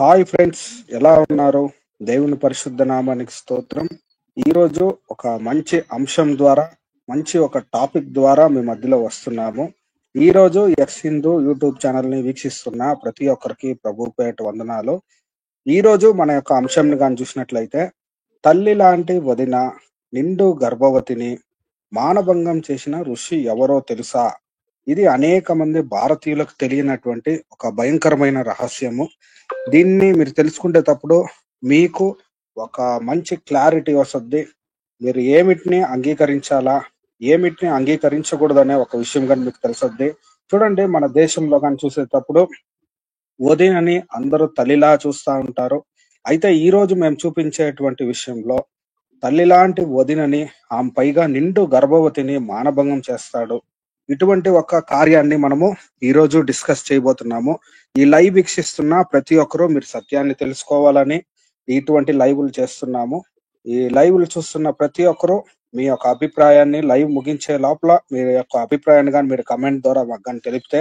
Hi friends, ఎలా ఉన్నారు? దేవుని పరిశుద్ధ నామానికి స్తోత్రం. ఈరోజు ఒక మంచి అంశం ద్వారా, మంచి ఒక టాపిక్ ద్వారా మీ మధ్యలో వస్తున్నాము. ఈరోజు ఎక్స్ హిందూ యూట్యూబ్ ఛానల్ని వీక్షిస్తున్న ప్రతి ఒక్కరికి ప్రభు పేట వందనాలు. ఈరోజు మన యొక్క అంశంని కానీ చూసినట్లయితే, తల్లి లాంటి వదిన నిండు గర్భవతిని మానభంగం చేసిన ఋషి ఎవరో తెలుసా? ఇది అనేక మంది భారతీయులకు తెలియనటువంటి ఒక భయంకరమైన రహస్యము. దీన్ని మీరు తెలుసుకునేటప్పుడు మీకు ఒక మంచి క్లారిటీ వస్తుంది. మీరు ఏమిటిని అంగీకరించాలా, ఏమిటిని అంగీకరించకూడదనే ఒక విషయం కానీ మీకు తెలుస్తుంది. చూడండి, మన దేశంలో కానీ చూసేటప్పుడు వదినని అందరూ తల్లిలా చూస్తూ ఉంటారు. అయితే ఈ రోజు మేము చూపించేటువంటి విషయంలో తల్లిలాంటి వదినని, ఆమె పైగా నిండు గర్భవతిని మానభంగం చేస్తాడు. ఇటువంటి ఒక కార్యాన్ని మనము ఈ రోజు డిస్కస్ చేయబోతున్నాము. ఈ లైవ్ వీక్షిస్తున్న ప్రతి ఒక్కరూ మీరు సత్యాన్ని తెలుసుకోవాలని ఇటువంటి లైవ్లు చేస్తున్నాము. ఈ లైవ్లు చూస్తున్న ప్రతి ఒక్కరూ మీ యొక్క అభిప్రాయాన్ని లైవ్ ముగించే లోపల మీ యొక్క అభిప్రాయాన్ని కానీ మీరు కమెంట్ ద్వారా మాకు కానీ తెలిపితే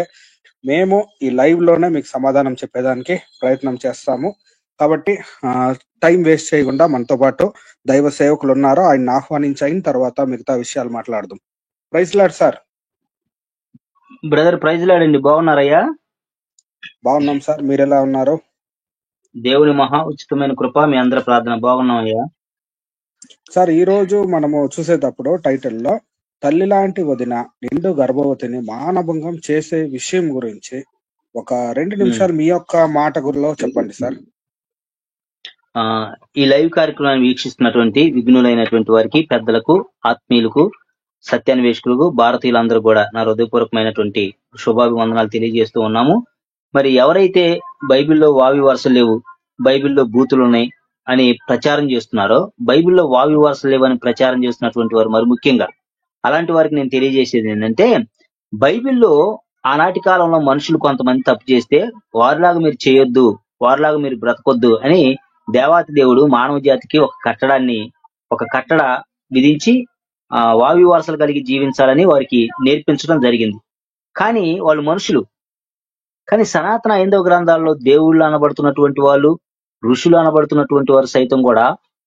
మేము ఈ లైవ్ లోనే మీకు సమాధానం చెప్పేదానికి ప్రయత్నం చేస్తాము. కాబట్టి టైం వేస్ట్ చేయకుండా మనతో పాటు దైవ సేవకులు ఉన్నారు, ఆయన ఆహ్వానించిన తర్వాత మిగతా విషయాలు మాట్లాడదాం. Praise Lord sir. Brother praise లాడండి. బాగున్నారయ్యా? బాగున్నాం సార్, మీరు ఎలా ఉన్నారు? దేవుని మహా ఉచితమైన కృప, మీ అందరి ప్రార్థన. బాగున్నామయ్యా సార్. ఈ రోజు మనము చూసేటప్పుడు టైటిల్లో తల్లి లాంటి వదిన నిండు గర్భవతిని మానభంగం చేసే విషయం గురించి ఒక 2 నిమిషాలు మీ యొక్క మాట గురిలో చెప్పండి సార్. ఈ లైవ్ కార్యక్రమాన్ని వీక్షిస్తున్నటువంటి విఘ్నులైనటువంటి వారికి, పెద్దలకు, ఆత్మీయులకు, సత్యాన్వేషకులకు, భారతీయులందరూ కూడా నా హృదయపూర్వకమైనటువంటి శుభాభివందనాలు తెలియజేస్తూ ఉన్నాము. మరి ఎవరైతే బైబిల్లో వావి వరుసలు లేవు, బైబిల్లో బూతులు ఉన్నాయి అని ప్రచారం చేస్తున్నారో, బైబిల్లో వావి వరుసలు లేవు అని ప్రచారం చేస్తున్నటువంటి వారు మరి ముఖ్యంగా అలాంటి వారికి నేను తెలియజేసేది ఏంటంటే, బైబిల్లో ఆనాటి కాలంలో మనుషులు కొంతమంది తప్పు చేస్తే వారిలాగా మీరు చేయొద్దు, వారిలాగా మీరు బ్రతకొద్దు అని దేవాతి దేవుడు మానవ జాతికి ఒక కట్టడ విధించి వావి వరుసలు కలిగి జీవించాలని వారికి నేర్పించడం జరిగింది. కానీ వాళ్ళు మనుషులు. కానీ సనాతన హైందవ గ్రంథాల్లో దేవుళ్ళు అనబడుతున్నటువంటి వాళ్ళు, ఋషులు అనబడుతున్నటువంటి వారు సైతం కూడా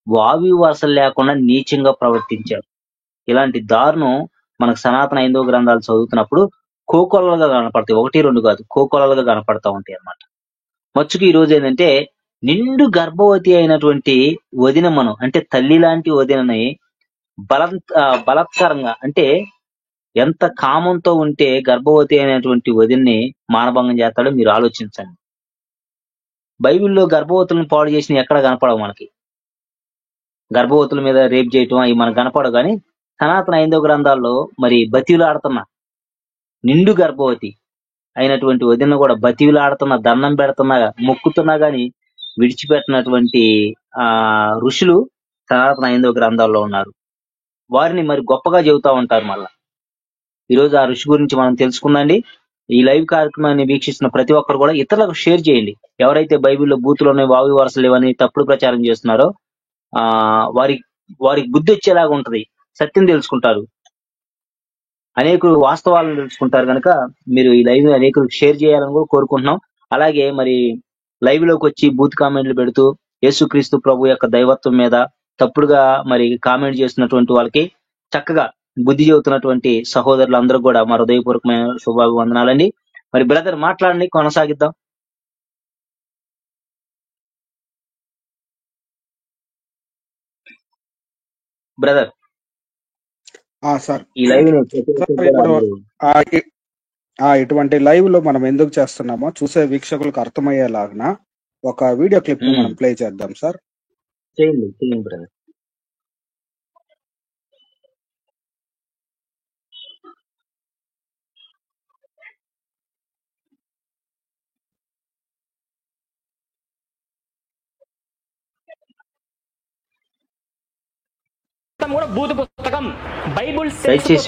వావి వరుసలు లేకుండా నీచంగా ప్రవర్తించారు. ఇలాంటి దారుణం మనకు సనాతన హైందవ గ్రంథాలు చదువుతున్నప్పుడు కోకొల్లలుగా కనపడతాయి. 1, 2 కాదు, కోకొల్లలుగా కనపడతా ఉంటాయి అన్నమాట. మచ్చుకు ఈ రోజు ఏంటంటే, నిండు గర్భవతి అయినటువంటి వదిన, మనం అంటే తల్లి లాంటి వదినని బలత్కారంగా, అంటే ఎంత కామంతో ఉంటే గర్భవతి అయినటువంటి వదిన్ని మానభంగం చేస్తాడో మీరు ఆలోచించండి. బైబిల్లో గర్భవతులను పాడు చేసిన ఎక్కడ కనపడవు మనకి. గర్భవతుల మీద రేప్ చేయటం అవి మనకు కనపడవు. కానీ సనాతన హైందవ గ్రంథాల్లో మరి బతివులాడుతున్న నిండు గర్భవతి అయినటువంటి వదిన కూడా బతివులాడుతున్న, దండం పెడుతున్నా, మొక్కుతున్నా గాని విడిచిపెట్టినటువంటి ఋషులు సనాతన హైందవ గ్రంథాల్లో ఉన్నారు. వారిని మరి గొప్పగా చెబుతా ఉంటారు. మళ్ళా ఈరోజు ఆ ఋషి గురించి మనం తెలుసుకుందండి. ఈ లైవ్ కార్యక్రమాన్ని వీక్షిస్తున్న ప్రతి ఒక్కరు కూడా ఇతరులకు షేర్ చేయండి. ఎవరైతే బైబిల్లో బూతులోనే వావి వరుసలు లేవని తప్పుడు ప్రచారం చేస్తున్నారో వారికి బుద్ధి వచ్చేలాగా ఉంటది. సత్యం తెలుసుకుంటారు, అనేకులు వాస్తవాలను తెలుసుకుంటారు. కనుక మీరు ఈ లైవ్ అనేకులకు షేర్ చేయాలని కూడా కోరుకుంటున్నాం. అలాగే మరి లైవ్ లోకి వచ్చి బూత్ కామెంట్లు పెడుతూ యేసుక్రీస్తు ప్రభు యొక్క దైవత్వం మీద తప్పుడుగా మరి కామెంట్ చేస్తున్నటువంటి వాళ్ళకి చక్కగా బుద్ధి చెబుతున్నటువంటి సహోదరులందరూ కూడా మా హృదయపూర్వకమైన శుభాభివందనాలండి. మరి బ్రదర్ మాట్లాడండి, కొనసాగిద్దాం. బ్రదర్ సార్, ఈ లైవ్ ఇటువంటి లైవ్ లో మనం ఎందుకు చేస్తున్నామో చూసే వీక్షకులకు అర్థమయ్యేలాగా ఒక వీడియో క్లిప్ మనం ప్లే చేద్దాం సార్. చేయండి బ్రదర్. కూడా బూతు పుస్తకం బైబుల్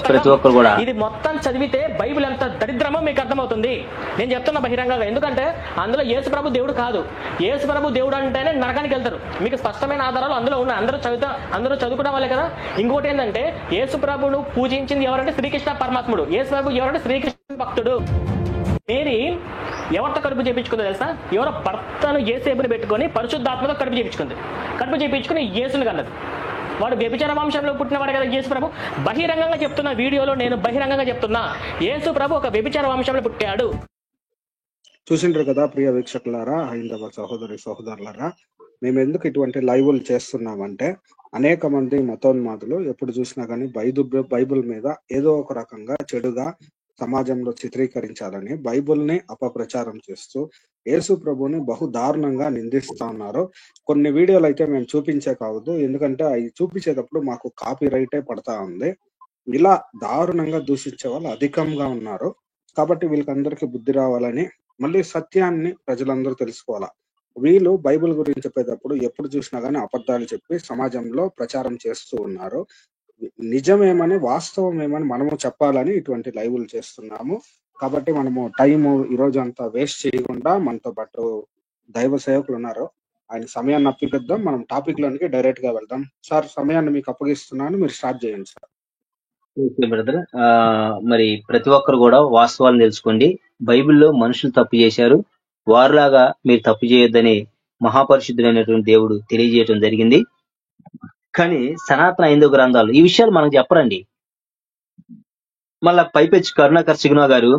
ప్రతి ఒక్కరు కూడా ఇది మొత్తం చదివితే బైబిల్ ఎంత దరిద్రమో మీకు అర్థమవుతుంది. నేను చెప్తున్నా బహిరంగంగా. ఎందుకంటే అందులో యేసు ప్రభు దేవుడు కాదు. యేసు ప్రభు దేవుడు అంటేనే నరకానికి వెళ్తారు. మీకు స్పష్టమైన ఆధారాలు అందులో ఉన్నాయి. అందరూ చదువుకునే వాళ్ళే కదా. ఇంకోటి ఏంటంటే, యేసు ప్రభును పూజించింది ఎవరంటే శ్రీకృష్ణ పరమాత్ముడు. యేసు ప్రభు ఎవరంటే శ్రీకృష్ణ భక్తుడు. మేరీ ఎవరితో కడుపు చేయించుకుందో తెలుసా? ఎవరో భర్తను యేసేపుని పెట్టుకొని పరిశుద్ధాత్మతో కడుపు చేయించుకుంది. కడుపు చేయించుకుని యేసుని కన్నది. వాడు వ్యభిచార వంశంలో పుట్టినవాడు కదా యేసు ప్రభు. బహిరంగంగా చెప్తున్న వీడియోలో, నేను బహిరంగంగా చెప్తున్నా, యేసు ప్రభు ఒక వ్యభిచార వంశంలో పుట్టాడు. చూసిండ్రు కదా ప్రియ వీక్షకులారా, హైందవ సహోదరి సహోదరులారా, మేము ఎందుకు ఇటువంటి లైవ్లు చేస్తున్నామంటే అనేక మంది మతోన్మాదులు ఎప్పుడు చూసినా కానీ బైబుల్ మీద ఏదో ఒక రకంగా చెడుగా సమాజంలో చిత్రీకరించాలని బైబుల్ని అపప్రచారం చేస్తూ యేసు ప్రభుని బహు దారుణంగా నిందిస్తా ఉన్నారు. కొన్ని వీడియోలు అయితే మేము చూపించే కావద్దు, ఎందుకంటే అవి చూపించేటప్పుడు మాకు కాపీ రైటే పడతా ఉంది. ఇలా దారుణంగా దూషించే వాళ్ళు అధికంగా ఉన్నారు. కాబట్టి వీళ్ళకందరికీ బుద్ధి రావాలని, మళ్ళీ సత్యాన్ని ప్రజలందరూ తెలుసుకోవాలా. వీళ్ళు బైబిల్ గురించి చెప్పేటప్పుడు ఎప్పుడు చూసినా గానీ అబద్ధాలు చెప్పి సమాజంలో ప్రచారం చేస్తూ ఉన్నారు. నిజమేమని, వాస్తవం ఏమని మనము చెప్పాలని ఇటువంటి లైవ్లు చేస్తున్నాము. కాబట్టి మనము టైము ఈ రోజు అంతా వేస్ట్ చేయకుండా మనతో పాటు దైవ సేవకులు ఉన్నారు, ఆయన సమయాన్ని అప్పగిద్దాం. మనం టాపిక్ లోనికి డైరెక్ట్ గా వెళ్దాం. సార్, సమయాన్ని మీకు అప్పగిస్తున్నాను, మీరు స్టార్ట్ చేయండి సార్. Okay brother. మరి ప్రతి ఒక్కరు కూడా వాస్తవాలను తెలుసుకోండి. బైబిల్లో మనుషులు తప్పు చేశారు, వారులాగా మీరు తప్పు చేయొద్దని మహాపరిశుద్ధుడైనటువంటి దేవుడు తెలియజేయటం జరిగింది. కానీ సనాతన హైందవ గ్రంథాలు ఈ విషయాలు మనకు చెప్పరండి. మళ్ళా పైపెచ్చి కరుణాకర్ సిగ్నా గారు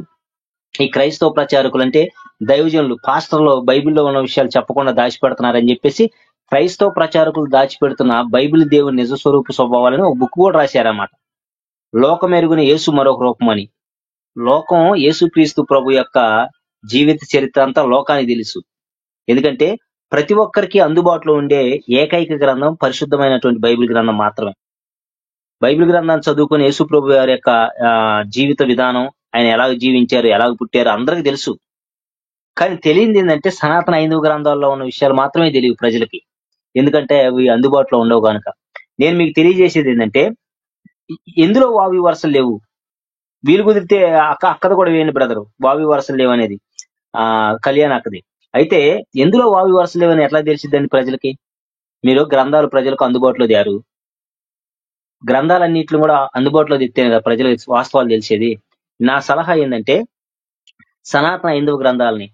ఈ క్రైస్తవ ప్రచారకులు అంటే దైవజనులు, పాస్టర్లు బైబిల్లో ఉన్న విషయాలు చెప్పకుండా దాచిపెడుతున్నారని చెప్పేసి క్రైస్తవ ప్రచారకులు దాచిపెడుతున్న బైబిల్ దేవుని నిజ స్వరూప స్వభావాలని ఒక బుక్ కూడా రాశారన్నమాట. లోకమెరుగున యేసు మరొక రూపం అని. లోకం యేసుక్రీస్తు ప్రభు యొక్క జీవిత చరిత్ర అంతా లోకానికి తెలుసు. ఎందుకంటే ప్రతి ఒక్కరికి అందుబాటులో ఉండే ఏకైక గ్రంథం పరిశుద్ధమైనటువంటి బైబిల్ గ్రంథం మాత్రమే. బైబిల్ గ్రంథాన్ని చదువుకుని యేసు ప్రభు వారి యొక్క జీవిత విధానం, ఆయన ఎలాగ జీవించారు, ఎలాగ పుట్టారు అందరికీ తెలుసు. కానీ తెలియంది ఏంటంటే సనాతన హైందవ గ్రంథాల్లో ఉన్న విషయాలు మాత్రమే తెలియవు ప్రజలకి, ఎందుకంటే అవి అందుబాటులో ఉండవు కనుక. నేను మీకు తెలియజేసేది ఏంటంటే ఎందులో వావి వరుసలు లేవు. వీలు కుదిరితే అక్కది కూడా వేయండి బ్రదరు, వావి వరుసలు లేవు అనేది కళ్యాణ్ అక్కది. అయితే ఎందులో వావి వరుసలు లేవని ఎట్లా తెలిసిద్దండి ప్రజలకి? మీరు గ్రంథాలు ప్రజలకు అందుబాటులో తేరు, గ్రంథాలన్నింటిని కూడా అందుబాటులో తెస్తేనే కదా ప్రజలకు వాస్తవాలు తెలిసేది. నా సలహా ఏంటంటే సనాతన హైందవ గ్రంథాలని,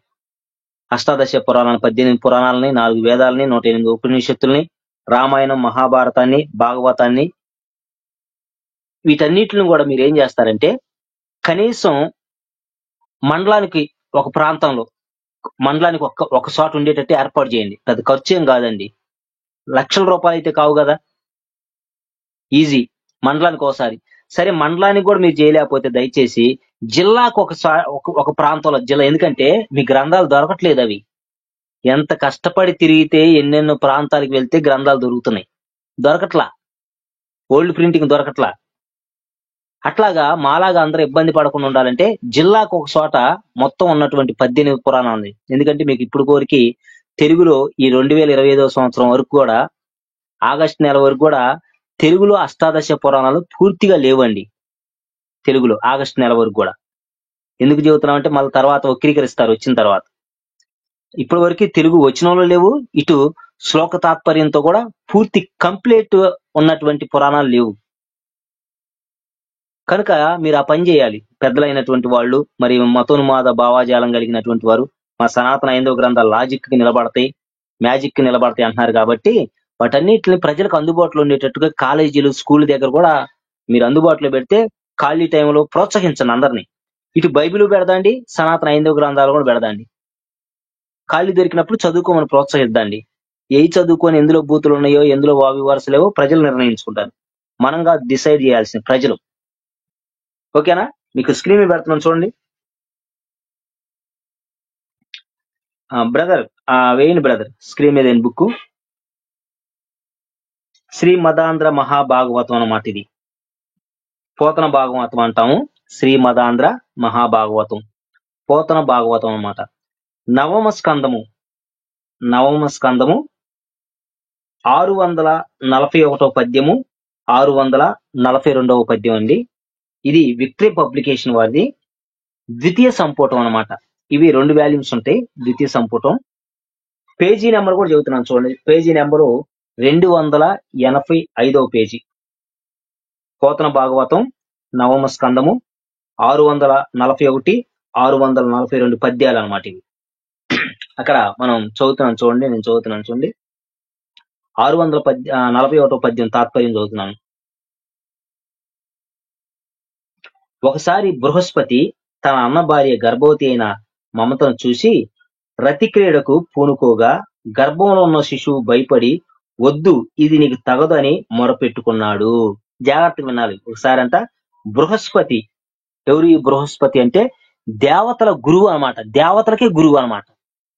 అష్టాదశ పురాణాలను, 18 పురాణాలని, 4 వేదాలని, 108 ఉపనిషత్తుల్ని, రామాయణం, మహాభారతాన్ని, భాగవతాన్ని, వీటన్నిటిని కూడా మీరు ఏం చేస్తారంటే కనీసం మండలానికి ఒక ప్రాంతంలో, మండలానికి ఒక చోట ఉండేటట్టు ఏర్పాటు చేయండి. పెద్ద ఖర్చు ఏం కాదండి, లక్షల రూపాయలు అయితే కావు కదా, ఈజీ. మండలానికి ఒకసారి. సరే, మండలానికి కూడా మీరు చేయలేకపోతే దయచేసి జిల్లాకు ఒక ప్రాంతంలో జిల్లా, ఎందుకంటే మీ గ్రంథాలు దొరకట్లేదు. అవి ఎంత కష్టపడి తిరిగితే ఎన్నెన్నో ప్రాంతాలకు వెళ్తే గ్రంథాలు దొరుకుతున్నాయి, దొరకట్లా, ఓల్డ్ ప్రింటింగ్ దొరకట్లా. అట్లాగా మాలాగా అందరూ ఇబ్బంది పడకుండా ఉండాలంటే జిల్లాకు ఒక చోట మొత్తం ఉన్నటువంటి 18 పురాణాలు. ఎందుకంటే మీకు ఇప్పుడు కోరికి తెలుగులో ఈ 2025వ సంవత్సరం వరకు కూడా, ఆగస్టు నెల వరకు కూడా తెలుగులో అష్టాదశ పురాణాలు పూర్తిగా లేవండి. తెలుగులో ఆగస్టు నెల వరకు కూడా. ఎందుకు చెబుతున్నామంటే మళ్ళీ తర్వాత వక్రీకరిస్తారు వచ్చిన తర్వాత. ఇప్పటి వరకు తెలుగు వచనంలో లేవు, ఇటు శ్లోక తాత్పర్యంతో కూడా పూర్తి కంప్లీట్ ఉన్నటువంటి పురాణాలు లేవు. కనుక మీరు ఆ పని చేయాలి. పెద్దలైనటువంటి వాళ్ళు, మరి మతోన్మాద భావాజాలం కలిగినటువంటి వారు మా సనాతన హైందవ గ్రంథాలు లాజిక్ కి నిలబడతాయి, మ్యాజిక్ కి నిలబడతాయి అంటున్నారు. కాబట్టి వాటన్నిటిని ప్రజలకు అందుబాటులో ఉండేటట్టుగా కాలేజీలు, స్కూల్ దగ్గర కూడా మీరు అందుబాటులో పెడితే ఖాళీ టైంలో ప్రోత్సహించండి అందరినీ. ఇటు బైబిల్ పెడదాండి, సనాతన హైందవ గ్రంథాలు కూడా పెడదాండి. ఖాళీ దొరికినప్పుడు చదువుకోమని ప్రోత్సహిద్దండి. ఏ చదువుకొని ఎందులో బూతులు ఉన్నాయో, ఎందులో వావి వరుసలేవో ప్రజలు నిర్ణయించుకుంటారు, మనంగా డిసైడ్ చేయాల్సిన ప్రజలు. ఓకేనా? మీకు స్క్రీన్ మీద పెడుతున్నాను చూడండి బ్రదర్, వేయండి బ్రదర్ స్క్రీన్ మీద బుక్. శ్రీ మదాంధ్ర మహాభాగవతం అన్నమాట. ఇది పోతన భాగవతం అంటాము. శ్రీ మదాంధ్ర మహాభాగవతం, పోతన భాగవతం అన్నమాట. నవమ స్కందము 641వ పద్యము, 642వ పద్యం అండి. ఇది విక్టరీ పబ్లికేషన్ వారిది ద్వితీయ సంపుటం అన్నమాట. ఇవి 2 వాల్యూమ్స్ ఉంటాయి, ద్వితీయ సంపుటం. పేజీ నెంబర్ కూడా చెబుతున్నాను చూడండి. పేజీ నెంబరు 285వ పేజీ. పోతన భాగవతం నవమ స్కందము 641, 642 పద్యాలు అన్నమాట ఇవి. అక్కడ మనం చదువుతున్నాం చూడండి, నేను చదువుతున్నాను చూడండి. 641వ పద్యం తాత్పర్యం చదువుతున్నాను. ఒకసారి బృహస్పతి తన అన్న భార్య గర్భవతి అయిన మమతను చూసి రతి క్రీడకు పూనుకోగా గర్భంలో ఉన్న శిశువు భయపడి వద్దు, ఇది నీకు తగదు అని మొరపెట్టుకున్నాడు. జాగ్రత్తగా వినాలి. ఒకసారి అంట బృహస్పతి, ఎవరు ఈ బృహస్పతి అంటే దేవతల గురువు అన్నమాట. దేవతలకే గురువు అన్నమాట.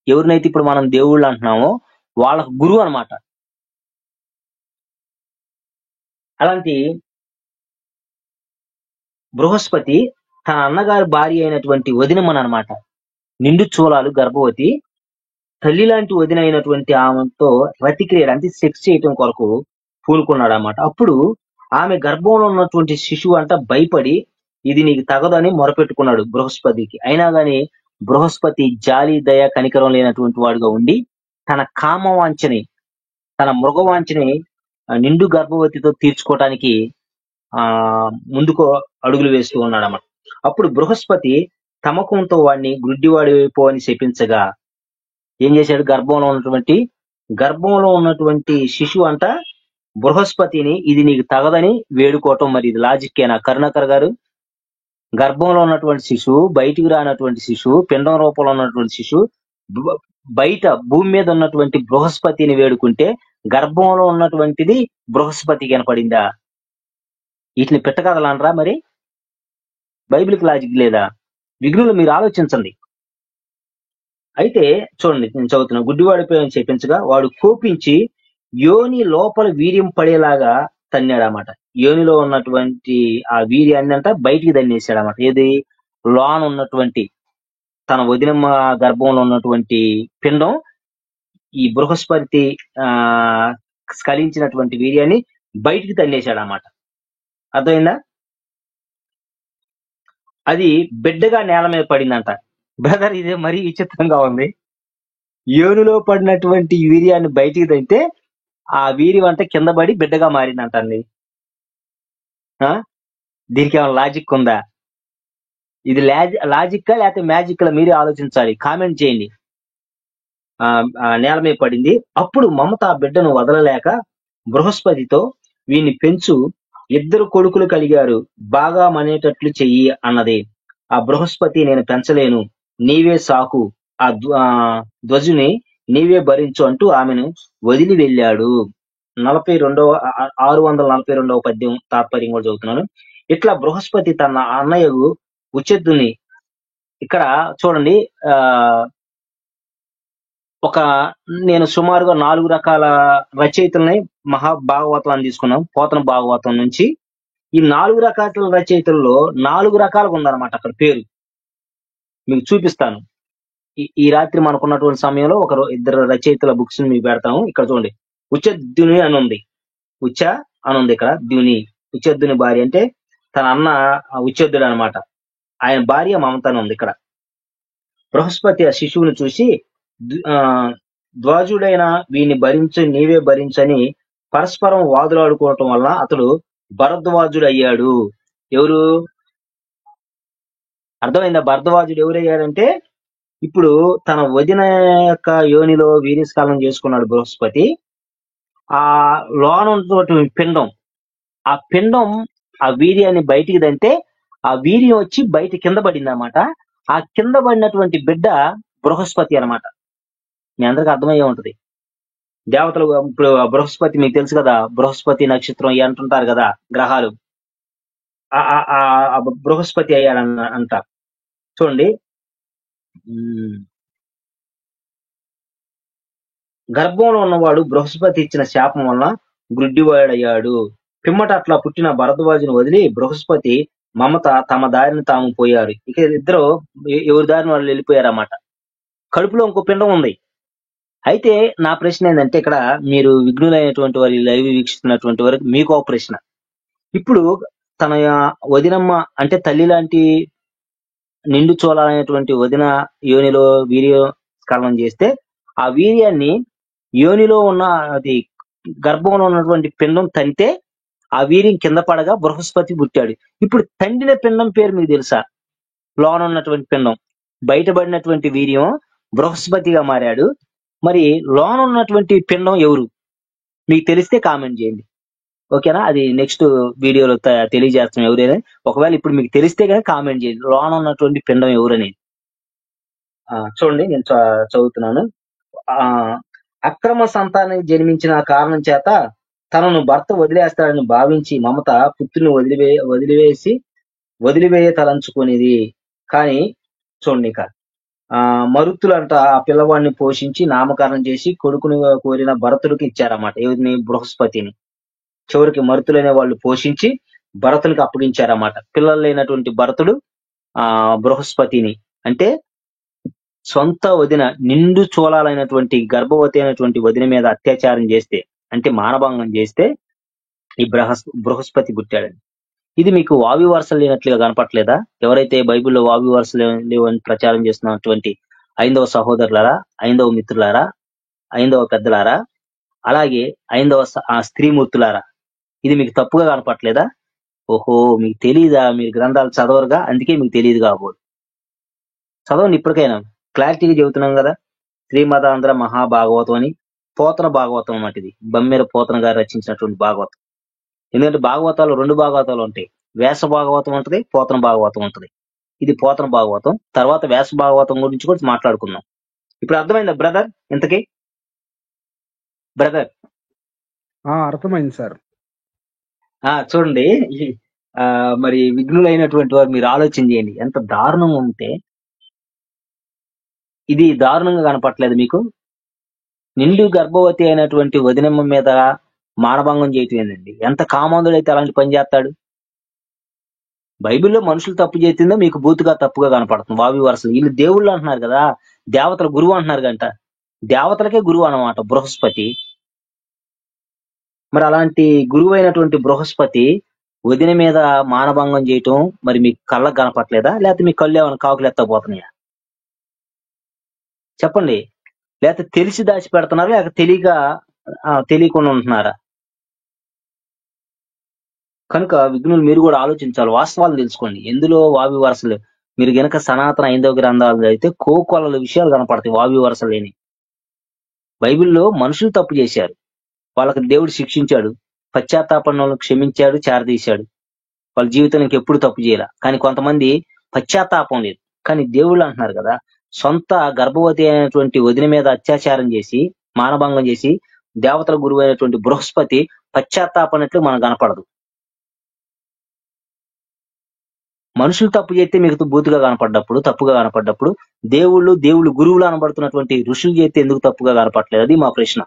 ఎవరినైతే ఇప్పుడు మనం దేవుళ్ళు అంటున్నామో వాళ్ళకు గురువు అన్నమాట. అలాంటి బృహస్పతి తన అన్నగారి భార్య అయినటువంటి వదినమ్మను అన్నమాట, నిండు చూలాలు గర్భవతి, తల్లి లాంటి వదిన అయినటువంటి ఆమెతో రతి క్రీడ అంటే సెక్స్ చేయటం కొరకు పూనుకున్నాడు అన్నమాట. అప్పుడు ఆమె గర్భంలో ఉన్నటువంటి శిశువు అంట భయపడి ఇది నీకు తగదని మొరపెట్టుకున్నాడు బృహస్పతికి. అయినా గాని బృహస్పతి జాలి దయ కనికరం లేనటువంటి వాడుగా ఉండి తన కామవాంఛని, తన మృగవాంఛని నిండు గర్భవతితో తీర్చుకోవటానికి ముందుకు అడుగులు వేస్తూ ఉన్నాడు అన్నమాట. అప్పుడు బృహస్పతి తమకంతో వాడిని గుడ్డివాడిపో అని శపించగా ఏం చేశాడు, గర్భంలో ఉన్నటువంటి శిశువు అంట బృహస్పతిని ఇది నీకు తగదని వేడుకోవటం. మరి ఇది లాజిక్కేనా కరుణాకర్ గారు? గర్భంలో ఉన్నటువంటి శిశువు, బయటికి రానటువంటి శిశువు, పిండం రూపంలో ఉన్నటువంటి శిశువు బయట భూమి మీద ఉన్నటువంటి బృహస్పతిని వేడుకుంటే గర్భంలో ఉన్నటువంటిది బృహస్పతి కనపడిందా? వీటిని పెట్టగలనరా? మరి బైబిల్కి లాజిక్ లేదా? విఘ్నులు మీరు ఆలోచించండి. అయితే చూడండి, నేను చదువుతున్నా. గుడ్డివాడిపోయి చెప్పించగా వాడు కోపించి యోని లోపల వీర్యం పడేలాగా తన్నాడన్నమాట. యోనిలో ఉన్నటువంటి ఆ వీర్యాన్ని అంట బయటికి తన్నేసాడన్నమాట. ఏది? లోన ఉన్నటువంటి తన వదినమ్మ గర్భంలో ఉన్నటువంటి పిండం ఈ బృహస్పతి స్ఖలించినటువంటి వీర్యాన్ని బయటికి తన్నేశాడన్నమాట. అర్థమైందా? అది బిడ్డగా నేల మీద పడిందంట. బ్రదర్, ఇదే మరీ విచిత్రంగా ఉంది. యోనిలో పడినటువంటి వీర్యాన్ని బయటికి తంటే ఆ వీర్యం అంటే కింద పడి బిడ్డగా మారిందంట అండి. దీనికి ఏమైనా లాజిక్ ఉందా? ఇది లాజిక్కా లేకపోతే మ్యాజిక్ మీరే ఆలోచించాలి. కామెంట్ చేయండి. నేల మీద పడింది. అప్పుడు మమత ఆ బిడ్డను వదలలేక బృహస్పతితో వీడిని పెంచు, 2 కొడుకులు కలిగారు, బాగా మనేటట్లు చెయ్యి అన్నది. ఆ బృహస్పతి నేను పెంచలేను, నీవే సాకు, ఆ ధ్వజుని నీవే భరించు అంటూ ఆమెను వదిలి వెళ్ళాడు. 642వ పద్యం తాత్పర్యం కూడా చదువుతున్నాను. ఇట్లా బృహస్పతి తన అన్నయ్యకు ఉచెద్దుని, ఇక్కడ చూడండి, నేను సుమారుగా 4 రకాల రచయితల్ని మహాభాగవతాన్ని తీసుకున్నాం, పోతన భాగవతం నుంచి. ఈ 4 రకాల రచయితల్లో 4 రకాలుగా ఉందన్నమాట అక్కడ పేరు. మీకు చూపిస్తాను. ఈ రాత్రి మనకున్నటువంటి సమయంలో 2 రచయితల బుక్స్ మీకు పెడతాము. ఇక్కడ చూడండి, ఉచద్దుని అని ఉంది, అని ఉంది ఇక్కడ. ద్యుని, ఉచద్దుని భార్య అంటే తన అన్న ఉచద్దుడు అనమాట. ఆయన భార్య మమత అని ఉంది ఇక్కడ. బృహస్పతి ఆ శిశువుని చూసి ధ్వజుడైన వీడిని భరించు, నీవే భరించని పరస్పరం వాదులాడుకోవటం వల్ల అతడు భరద్వాజుడు అయ్యాడు. ఎవరు? అర్థమైందా? భరద్వాజుడు ఎవరయ్యాడంటే ఇప్పుడు తన వదిన యొక్క యోనిలో వీర్యస్ఖలనం చేసుకున్నాడు బృహస్పతి. ఆ లోన ఉన్నటువంటి పిండం, ఆ పిండం ఆ వీర్యాన్ని బయటికి దంటే ఆ వీర్యం వచ్చి బయట కింద పడింది అనమాట. ఆ కింద పడినటువంటి బిడ్డ బృహస్పతి అనమాట. మీ అందరికి అర్థమయ్యే ఉంటది. దేవతలు ఇప్పుడు బృహస్పతి మీకు తెలుసు కదా, బృహస్పతి నక్షత్రం అంటుంటారు కదా గ్రహాలు, ఆ బృహస్పతి అయ్యాడంట. చూడండి, గర్భంలో ఉన్నవాడు బృహస్పతి ఇచ్చిన శాపం వలన గ్రుడ్డివాడయ్యాడు. పిమ్మట అట్లా పుట్టిన భరద్వాజుని వదిలి బృహస్పతి మమత తమ దారిని తాము పోయారు. ఇక ఇద్దరు ఎవరి దారిని వాళ్ళు వెళ్ళిపోయారన్నమాట. కడుపులో ఇంకో పిండం ఉంది. అయితే నా ప్రశ్న ఏంటంటే, ఇక్కడ మీరు విఘ్నులైనటువంటి వారు, లైవ్ వీక్షిస్తున్నటువంటి వారికి మీకు ఒక ప్రశ్న. ఇప్పుడు తన వదినమ్మ అంటే తల్లి లాంటి నిండు చూలాలనేటువంటి వదిన యోనిలో వీర్యస్ఖలనం చేస్తే ఆ వీర్యాన్ని యోనిలో ఉన్న అది గర్భంలో ఉన్నటువంటి పిండం తంటే ఆ వీర్యం కింద పడగా బృహస్పతి పుట్టాడు. ఇప్పుడు తండిన పిండం పేరు మీకు తెలుసా? లోన ఉన్నటువంటి పిండం, బయటపడినటువంటి వీర్యం బృహస్పతిగా మారాడు. మరి లోన ఉన్నటువంటి పిండం ఎవరు? మీకు తెలిస్తే కామెంట్ చేయండి. ఓకేనా? అది నెక్స్ట్ వీడియోలో తెలియజేస్తాం ఎవరైనా. ఒకవేళ ఇప్పుడు మీకు తెలిస్తే కనుక కామెంట్ చేయండి, లోన ఉన్నటువంటి పిండం ఎవరు అనేది. చూడండి, నేను చదువుతున్నాను. ఆ అక్రమ సంతానానికి జన్మించిన కారణం చేత తనను భర్త వదిలేస్తాడని భావించి మమత పుత్రుని వదిలివేయ తలంచుకునేది. కానీ చూడండి, ఇక మరుత్తులంట ఆ పిల్లవాడిని పోషించి నామకరణం చేసి కొడుకుని కోరిన భరతుడికి ఇచ్చారన్నమాట. ఎవరిని? బృహస్పతిని. చివరికి మరుతులనే వాళ్ళు పోషించి భరతునికి అప్పగించారన్నమాట. పిల్లలు లేనటువంటి భరతుడు బృహస్పతిని, అంటే సొంత వదిన, నిండు చూలాలైనటువంటి గర్భవతి అయినటువంటి వదిన మీద అత్యాచారం చేస్తే, అంటే మానభంగం చేస్తే ఈ బృహస్పతి పుట్టాడని. ఇది మీకు వావి వరుసలు లేనట్లుగా కనపట్లేదా? ఎవరైతే బైబిల్లో వావి వరుసలు లేవని ప్రచారం చేస్తున్నటువంటి ఐందవ సహోదరులారా, ఐందవ మిత్రులారా, ఐందవ పెద్దలారా, అలాగే ఐందవ స్త్రీమూర్తులారా, ఇది మీకు తప్పుగా కనపట్లేదా? ఓహో, మీకు తెలీదా? మీరు గ్రంథాలు చదవరుగా, అందుకే మీకు తెలియదు కాబోదు. చదవండి ఇప్పటికైనా. క్లారిటీగా చెబుతున్నాం కదా. శ్రీమదాంధ్ర మహాభాగవతం అని పోతన భాగవతం అన్నమాట. ఇది బమ్మెర పోతన గారు రచించినటువంటి భాగవతం. ఎందుకంటే భాగవతాలు 2 భాగవతాలు ఉంటాయి. వ్యాస భాగవతం ఉంటది, పోతన భాగవతం ఉంటది. ఇది పోతన భాగవతం. తర్వాత వ్యాస భాగవతం గురించి కూడా మాట్లాడుకుందాం. ఇప్పుడు అర్థమైందా బ్రదర్? ఇంతకీ బ్రదర్ అర్థమైంది సార్. చూడండి, మరి విఘ్నులైనటువంటి వారు మీరు ఆలోచన చేయండి, ఎంత దారుణం ఉంటే. ఇది దారుణంగా కనపట్లేదు మీకు? నిండు గర్భవతి అయినటువంటి వదినమ్మ మీద మానభంగం చేయటం ఏంటండి? ఎంత కామాంధుడైతే అలాంటి పని చేస్తాడు? బైబిల్లో మనుషులు తప్పు చేస్తుందో మీకు బూతుగా తప్పుగా కనపడుతుంది. వావి వరుసలు వీళ్ళు దేవుళ్ళు అంటున్నారు కదా, దేవతల గురువు అంటున్నారు గంట. దేవతలకే గురువు అన్నమాట బృహస్పతి. మరి అలాంటి గురువు అయినటువంటి బృహస్పతి వదిన మీద మానభంగం చేయటం మరి మీకు కళ్ళకు కనపట్లేదా? లేకపోతే మీ కళ్ళు ఏమైనా కాకులు ఎత్తకపోతున్నాయా? చెప్పండి. లేకపోతే తెలిసి దాచి పెడుతున్నారా, లేకపోతే తెలియకుండా ఉంటున్నారా? కనుక విఘ్నులు మీరు కూడా ఆలోచించాలి, వాస్తవాలు తెలుసుకోండి. ఎందులో వావి వరుసలు? మీరు గనక సనాతన ఐందవ గ్రంథాలు అయితే కోకొల్లల విషయాలు కనపడతాయి వావి వరుస లేని. బైబిల్లో మనుషులు తప్పు చేశారు, వాళ్ళకి దేవుడు శిక్షించాడు, పశ్చాత్తాపంలో క్షమించాడు, చేరదీశాడు. వాళ్ళ జీవితానికి ఎప్పుడు తప్పు చేయాల. కానీ కొంతమంది పశ్చాత్తాపం లేదు. కానీ దేవుళ్ళు అంటున్నారు కదా, సొంత గర్భవతి అయినటువంటి వదిన మీద అత్యాచారం చేసి మానభంగం చేసి దేవతల గురువు అయినటువంటి బృహస్పతి పశ్చాత్తాపనట్లు మనకు కనపడదు. మనుషులు తప్పు చేస్తే మీకు బూతుగా కనపడ్డప్పుడు, తప్పుగా కనపడ్డప్పుడు, దేవుళ్ళు గురువులు అనబడుతున్నటువంటి ఋషులు చేస్తే ఎందుకు తప్పుగా కనపడలేదు? అది మా ప్రశ్న.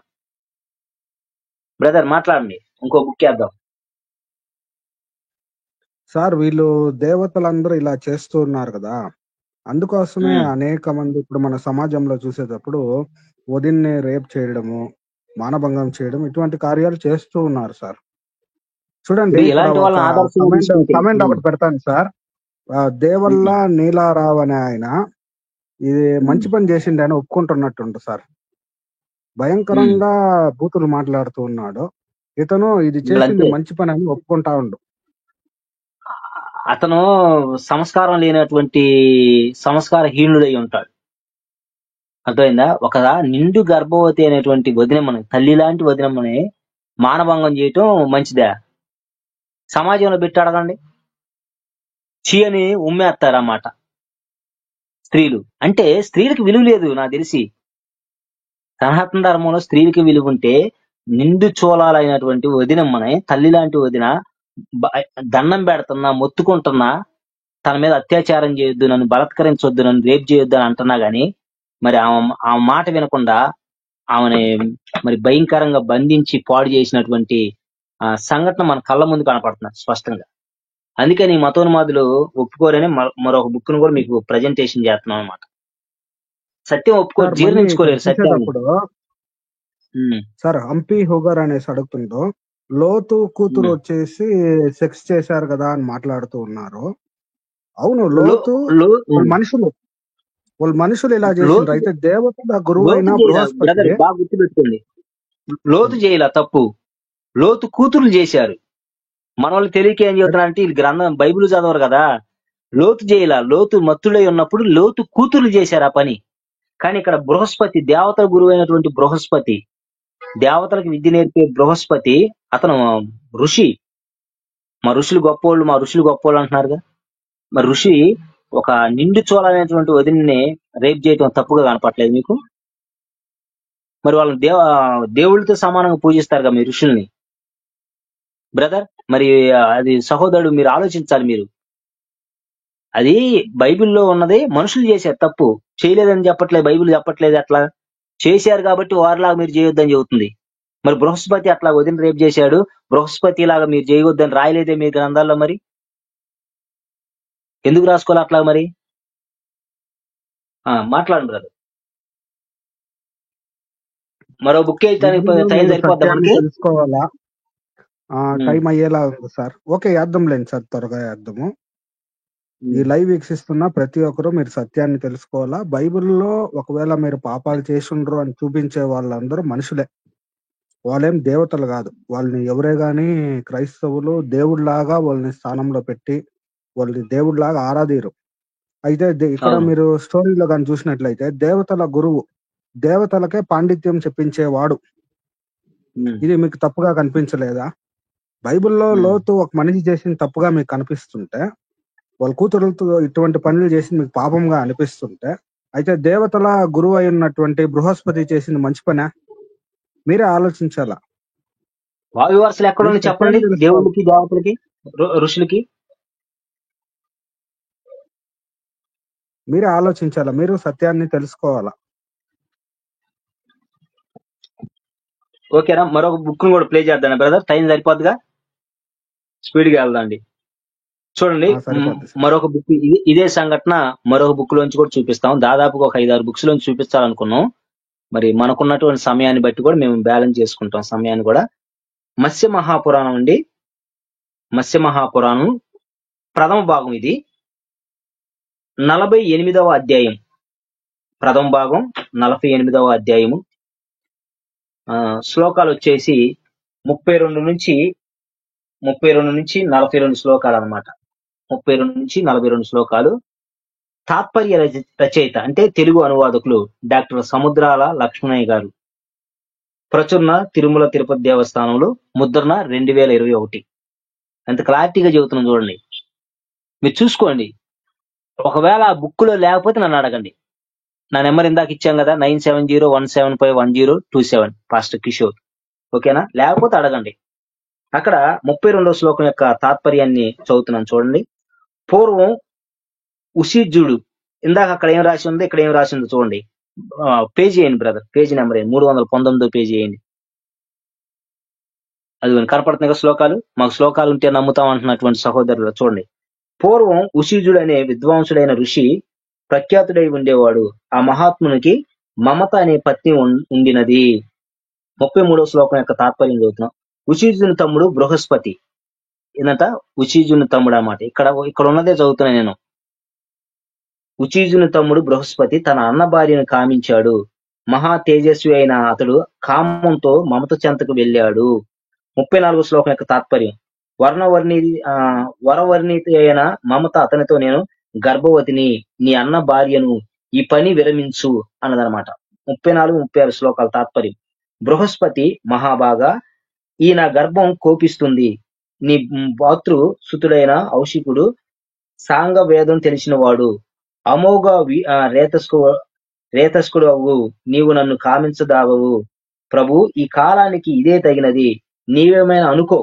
బ్రదర్ మాట్లాడండి, ఇంకో బుక్ వేద్దాం. సార్, వీళ్ళు దేవతలందరూ ఇలా చేస్తూ ఉన్నారు కదా, అందుకోసమే అనేక మంది ఇప్పుడు మన సమాజంలో చూసేటప్పుడు వదిన్ని రేప్ చేయడము, మానభంగం చేయడం, ఇటువంటి కార్యాలు చేస్తూ ఉన్నారు సార్. చూడండి, కమెంట్ ఒకటి పెడతాను సార్. దేవల్ల నీలారావు అనే ఆయన ఇది మంచి పని చేసిండి అని ఒప్పుకుంటున్నట్టుండు సార్. భయంకరంగా బూతులు మాట్లాడుతూ ఉన్నాడు. ఇతను ఇది చేసింది మంచి పని అని ఒప్పుకుంటా ఉండు. అతను సంస్కారం లేనటువంటి సంస్కారహీనుడై ఉంటాడు. అర్థమైందా? ఒక నిండు గర్భవతి అనేటువంటి వదినమ్మని, తల్లి లాంటి వదినమ్మని మానభంగం చేయటం మంచిదా? సమాజంలో పెట్టి అడగండి. చీ అని ఉమ్మేస్తారన్నమాట స్త్రీలు. అంటే స్త్రీలకు విలువ లేదు నాకు తెలిసి. సనాతన ధర్మంలో స్త్రీలకి విలువ ఉంటే నిండు చోళాలైనటువంటి వదినమ్మని, తల్లి లాంటి వదిన దండం పెడుతున్నా, మొత్తుకుంటున్నా, తన మీద అత్యాచారం చేయొద్దు, నన్ను బలత్కరించొద్దు, నన్ను రేప్ చేయొద్దు అని అంటున్నా గానీ మరి ఆ మాట వినకుండా ఆమెని మరి భయంకరంగా బంధించి పాడు చేసినటువంటి సంఘటన మన కళ్ళ ముందు కనపడుతున్నారు స్పష్టంగా. అందుకని మతోన్మాదులు ఒప్పుకోరని మరొక బుక్ ను కూడా మీకు ప్రజెంటేషన్ చేస్తున్నాం అనమాట. సత్యం ఒప్పుకోరు, జీర్ణించుకోలేరు సత్యం. సార్, హంపి హుగర్ అనేసి అడుగుతుందో, లోతు కూతురు వచ్చేసి సెక్స్ చేశారు కదా అని మాట్లాడుతూ ఉన్నారు. అవును, వాళ్ళు మనుషులు ఇలా చేసిండ్రు. అయితే దేవతల గురువు అయిన బృహస్పతి బాగా గుర్తుపెట్టుకోండి, లోతు చేయలా తప్పు, లోతు కూతురు చేశారు. మన వాళ్ళు తెలియక ఏం చెబుతున్నారంటే వీళ్ళు గ్రంథం బైబిల్ చదవరు కదా. లోతు చేయలా, లోతు మత్తుడై ఉన్నప్పుడు లోతు కూతురు చేశారు ఆ పని. కానీ ఇక్కడ బృహస్పతి, దేవతల గురువు అయినటువంటి బృహస్పతి, దేవతలకు విద్య నేర్పే బృహస్పతి, అతను ఋషి. మా ఋషులు గొప్పోళ్ళు అంటున్నారుగా. మరి ఋషి ఒక నిండు చూడాలనేటువంటి వదిలిని రేప్ చేయటం తప్పుగా కనపట్లేదు మీకు? మరి వాళ్ళని దేవుళ్ళతో సమానంగా పూజిస్తారుగా మీ ఋషుల్ని బ్రదర్. మరి అది సహోదరుడు మీరు ఆలోచించాలి. మీరు అది బైబిల్లో ఉన్నది, మనుషులు చేశారు తప్పు, చేయలేదని చెప్పట్లేదు, బైబిల్ చెప్పట్లేదు. అట్లా చేశారు కాబట్టి వారిలాగా మీరు చేయొద్దని చెబుతుంది. మరి బృహస్పతి అట్లా వదిన రేపు చేశాడు, బృహస్పతి లాగా మీరు చేయవద్దని రాయలేదే మీ గ్రంథాల్లో? మరి ఎందుకు రాసుకోవాలి అట్లా? మరి మాట్లాడండి బ్రదర్. మరో బుక్ వేయడానికి టైం సరిపోద్దా మనకి? తెలుసుకోవాలా? టైం అయ్యేలా ఉంది సార్. ఓకే, వేద్దాంలేండి సార్, త్వరగా వేద్దాము. ఈ లైవ్ వీక్షిస్తున్న ప్రతి ఒక్కరూ మీరు సత్యాన్ని తెలుసుకోవాలా. బైబిల్లో ఒకవేళ మీరు పాపాలు చేసుండ్రు అని చూపించే వాళ్ళందరూ మనుషులే, వాళ్ళేం దేవతలు కాదు. వాళ్ళని ఎవరే గాని క్రైస్తవులు దేవుడిలాగా వాళ్ళని స్థానంలో పెట్టి వాళ్ళని దేవుడిలాగా ఆరాధీరు. అయితే ఇక్కడ మీరు స్టోరీలో కానీ చూసినట్లయితే దేవతల గురువు, దేవతలకే పాండిత్యం చెప్పించేవాడు. ఇది మీకు తప్పుగా కనిపించలేదా? బైబిల్లో లోతు ఒక మనిషి చేసిన తప్పుగా మీకు కనిపిస్తుంటే, వాళ్ళ కూతురులతో ఇటువంటి పనులు చేసి మీకు పాపంగా అనిపిస్తుంటే, అయితే దేవతల గురువు అయి ఉన్నటువంటి బృహస్పతి చేసిన మంచి పనే? మీరే ఆలోచించాలా. వాయువర్సలు ఎక్కడ ఉంది చెప్పండి? దేవుడికి, దేవతలకి, ఋషులకి మీరే ఆలోచించాలా. మీరు సత్యాన్ని తెలుసుకోవాలా. ఓకేనా? మరొక బుక్ కూడా ప్లే చేద్దాం బ్రదర్, టైం సరిపోద్దుగా, స్పీడ్ గా వెళ్దాండి. చూడండి, మరొక బుక్, ఇదే సంఘటన మరొక బుక్ లోంచి కూడా చూపిస్తాం. దాదాపుగా ఒక 5-6 బుక్స్ లోంచి చూపించాలనుకున్నాం. మరి మనకున్నటువంటి సమయాన్ని బట్టి కూడా మేము బ్యాలెన్స్ చేసుకుంటాం సమయాన్ని కూడా. మత్స్య మహాపురాణం అండి, మత్స్య మహాపురాణం ప్రథమ భాగం. ఇది 48వ అధ్యాయం, ప్రథమ భాగం 48వ అధ్యాయము. శ్లోకాలు వచ్చేసి 32 నుంచి 42 శ్లోకాలు అన్నమాట. 32 నుంచి 42 శ్లోకాలు. తాత్పర్య రచయిత అంటే తెలుగు అనువాదకులు డాక్టర్ సముద్రాల లక్ష్మణయ్య గారు. ప్రచురణ తిరుమల తిరుపతి దేవస్థానంలో, ముద్రణ 2021. ఎంత క్లారిటీగా చెబుతున్నాం చూడండి, మీరు చూసుకోండి. ఒకవేళ ఆ బుక్ లో లేకపోతే నన్ను అడగండి. నా నెంబర్ ఇందాక ఇచ్చాం కదా, 9701751027, పాస్టర్ కిషోర్. ఓకేనా? లేకపోతే అడగండి. అక్కడ 32వ శ్లోకం యొక్క తాత్పర్యాన్ని చదువుతున్నాను చూడండి. పూర్వం ఉషిజుడు, ఇందాక అక్కడ ఏం రాసి ఉందో ఇక్కడ ఏం రాసి ఉందో చూడండి. పేజీ వేయండి బ్రదర్, పేజీ నెంబర్ 319 పేజీ వేయండి. అది కనపడుతున్నాయి కదా శ్లోకాలు. మాకు శ్లోకాలు ఉంటే నమ్ముతాం అంటున్నటువంటి సహోదరులు చూడండి. పూర్వం ఉషిజుడు అనే విద్వాంసుడైన ఋషి ప్రఖ్యాతుడై ఉండేవాడు. ఆ మహాత్మునికి మమత అనే పత్ని ఉండినది. 33వ శ్లోకం యొక్క తాత్పర్యం చదువుతున్నాం. ఉషిజుని తమ్ముడు బృహస్పతి. ఏంటంట? ఉషిజుని తమ్ముడు అన్నమాట. ఇక్కడ ఉన్నదే చదువుతున్నా నేను. ఉషిజుని తమ్ముడు బృహస్పతి తన అన్న భార్యను కామించాడు. మహా తేజస్వి అయిన అతడు కామంతో మమత చెంతకు వెళ్ళాడు. 34వ శ్లోకం యొక్క తాత్పర్యం. వరవర్ణిత అయిన మమత అతనితో, నేను గర్భవతిని, నీ అన్న భార్యను, ఈ పని విరమించు అన్నదనమాట. 34, 36 శ్లోకాల తాత్పర్యం. బృహస్పతి మహాబాగా, ఈ నా గర్భం కోపిస్తుంది. నీ భాతృ సుతుడైన ఔషికుడు సాంగ వేదం తెలిసిన వాడు, అమోఘ రేతస్కుడు అవు, నీవు నన్ను కామించదావవు. ప్రభు, ఈ కాలానికి ఇదే తగినది, నీవేమైనా అనుకో.